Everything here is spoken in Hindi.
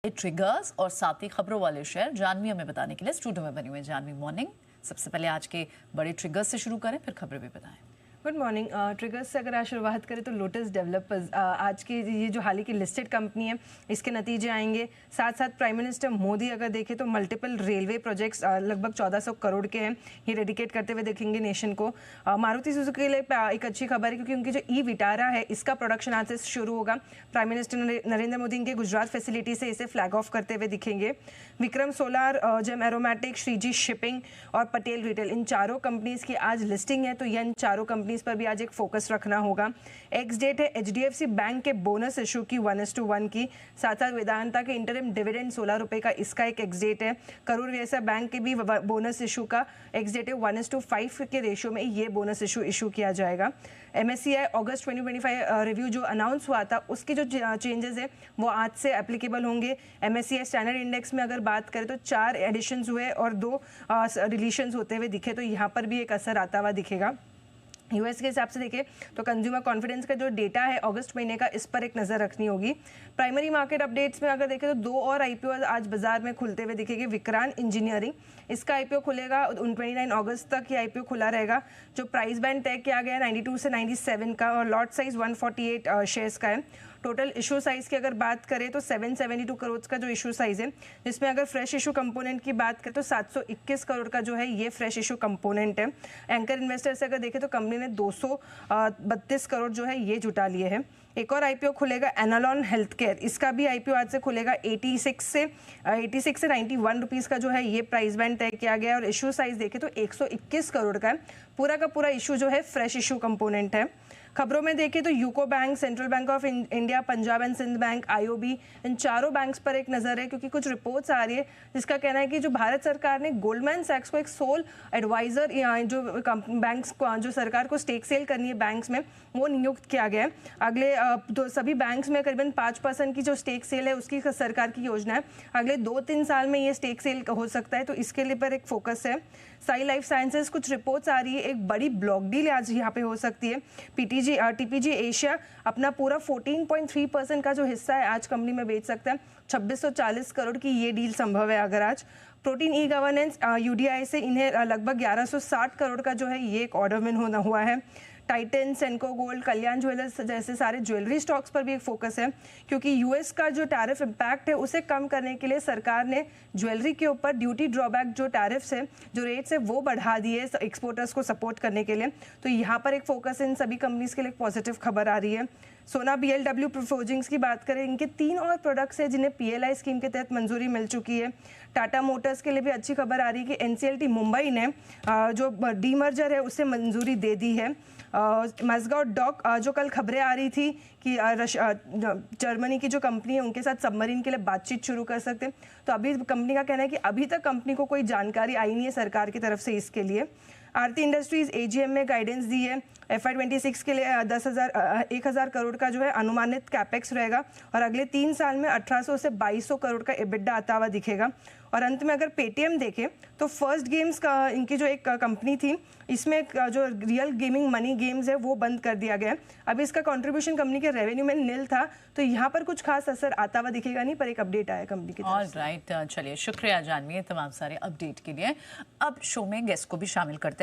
ट्रिगर्स और साथ ही खबरों वाले शेयर जानवी हमें बताने के लिए स्टूडियो में बनी हुई। जानवी मॉर्निंग, सबसे पहले आज के बड़े ट्रिगर्स से शुरू करें, फिर खबरें भी बताएं। Good morning. ट्रिगर्स से अगर आज शुरुआत करें तो लोटस डेवलपर्स आज की ये जो हाल ही की लिस्टेड कंपनी है इसके नतीजे आएंगे। साथ साथ प्राइम मिनिस्टर मोदी अगर देखें तो मल्टीपल रेलवे प्रोजेक्ट्स लगभग 1400 करोड़ के हैं, ये डेडिकेट करते हुए देखेंगे नेशन को। मारुति सुजुकी के लिए एक अच्छी खबर है क्योंकि उनकी जो ई विटारा है इसका प्रोडक्शन आज से शुरू होगा। प्राइम मिनिस्टर नरेंद्र मोदी इनके गुजरात फैसिलिटी से इसे फ्लैग ऑफ करते हुए दिखेंगे। विक्रम सोलार, जेम एरोमेटिक, श्रीजी शिपिंग और पटेल रिटेल, इन चारों कंपनीज की आज लिस्टिंग है तो इन चारों कंपनीज पर भी आज एक फोकस रखना होगा। एक्स डेट है एचडीएफसी बैंक के बोनस इशू की 1:1 की। साथ साथ वेदांता के इंटरिम डिविडेंड 16 रुपए का, इसका एक एक्स डेट है। करूर वैसा बैंक के भी बोनस इशू का एक्स डेट है 1:5 के रेशियो में ये बोनस इशू किया जाएगा। एमएससीआई अगस्त 2025 रिव्यू जो अनाउंस हुआ था उसके जो चेंजेस है वो आज से एप्लीकेबल होंगे। एमएससीआई स्टैंडर्ड इंडेक्स में अगर बात करें तो 4 एडिशंस हुए और 2 डिलीशंस होते हुए दिखे, तो यहाँ पर भी एक असर आता हुआ दिखेगा। यूएस के हिसाब से देखें तो कंज्यूमर कॉन्फिडेंस का जो डेटा है अगस्त महीने का, इस पर एक नज़र रखनी होगी। प्राइमरी मार्केट अपडेट्स में अगर देखें तो 2 और आईपीओ आज बाजार में खुलते हुए दिखेंगे। विक्रांत इंजीनियरिंग, इसका आईपीओ खुलेगा 29 अगस्त तक, ये आईपीओ खुला रहेगा। जो प्राइस बैंड तय किया गया है 92 से 97 का और लॉट साइज 148 शेयर्स का है। टोटल इशू साइज की अगर बात करें तो 772 करोड़ का जो इशू साइज है, जिसमें अगर फ्रेश इशू कंपोनेंट की बात करें तो 721 करोड़ का जो है ये फ्रेश इशू कंपोनेंट है। एंकर इन्वेस्टर से अगर देखें तो कंपनी ने 232 करोड़ जो है ये जुटा लिए हैं। एक और आईपीओ खुलेगा एनालॉन हेल्थ केयर, इसका भी आईपीओ आज से खुलेगा। 86 से 91 रुपीज़ का जो है ये प्राइस बैंड तय किया गया है और इशू साइज देखें तो 121 करोड़ का है। पूरा का पूरा इशू जो है फ्रेश इशू कंपोनेंट है। खबरों में देखें तो UCO bank, central bank of India, Punjab and Sind bank, IOB, इन चारों बैंक्स पर एक नज़र है क्योंकि कुछ रिपोर्ट्स आ रही है जिसका कहना है कि जो भारत सरकार ने गोल्डमैन सैक्स को एक सोल एडवाइजर जो बैंक्स को, जो सरकार को स्टेक सेल करनी है बैंक्स में, वो नियुक्त किया गया है। अगले तो सभी बैंक्स में करीबन 5% की जो स्टेक सेल है उसकी सरकार की योजना है। अगले 2-3 साल में ये स्टेक सेल हो सकता है, तो इसके लिए पर एक फोकस है। साई लाइफ साइंसेज, कुछ रिपोर्ट्स आ रही है एक बड़ी ब्लॉक डील आज यहाँ पे हो सकती है। टीपीजी एशिया अपना पूरा 14.3% का जो हिस्सा है आज कंपनी में बेच सकता है। 2640 करोड़ की ये डील संभव है अगर आज। प्रोटीन ई गवर्नेंस, यूडीआई से इन्हें लगभग 1160 करोड़ का जो है ये एक ऑर्डर विन होना हुआ है। टाइटन, सेंको गोल्ड, कल्याण ज्वेलर्स जैसे सारे ज्वेलरी स्टॉक्स पर भी एक फोकस है क्योंकि यूएस का जो टैरिफ इम्पैक्ट है उसे कम करने के लिए सरकार ने ज्वेलरी के ऊपर ड्यूटी ड्रॉबैक जो टैरिफ्स है, जो रेट्स है, वो बढ़ा दिए एक्सपोर्टर्स को सपोर्ट करने के लिए। तो यहाँ पर एक फोकस है, इन सभी कंपनीज के लिए पॉजिटिव खबर आ रही है। सोना बीएलडब्ल्यू फोर्जिंग्स की बात करें, इनके 3 और प्रोडक्ट्स हैं जिन्हें पीएलआई स्कीम के तहत मंजूरी मिल चुकी है। टाटा मोटर्स के लिए भी अच्छी खबर आ रही है कि एनसीएलटी मुंबई ने जो डीमर्जर है उसे मंजूरी दे दी है। मज़गाओ डॉक, जो कल खबरें आ रही थी कि जर्मनी की जो कंपनी है उनके साथ सबमरीन के लिए बातचीत शुरू कर सकते हैं, तो अभी कंपनी का कहना है कि अभी तक कंपनी को कोई जानकारी आई नहीं है सरकार की तरफ से इसके लिए। आरती इंडस्ट्रीज एजीएम में गाइडेंस दी है, FY26 के लिए 10,000 करोड़ का जो है अनुमानित कैपेक्स रहेगा और अगले 3 साल में 1800 से 2200 करोड़ का एबिडा आता हुआ दिखेगा। और अंत में अगर पेटीएम देखें तो फर्स्ट गेम्स का इनकी जो एक कंपनी थी, इसमें जो रियल गेमिंग मनी गेम्स है वो बंद कर दिया गया है। अभी इसका कंट्रीब्यूशन कंपनी के रेवेन्यू में नील था, तो यहाँ पर कुछ खास असर आता हुआ दिखेगा नहीं, पर एक अपडेट आया कंपनी की तरफ से। ऑलराइट, चलिए शुक्रिया जानवी तमाम सारे अपडेट के लिए। अब शो में गेस्ट को भी शामिल करते हैं।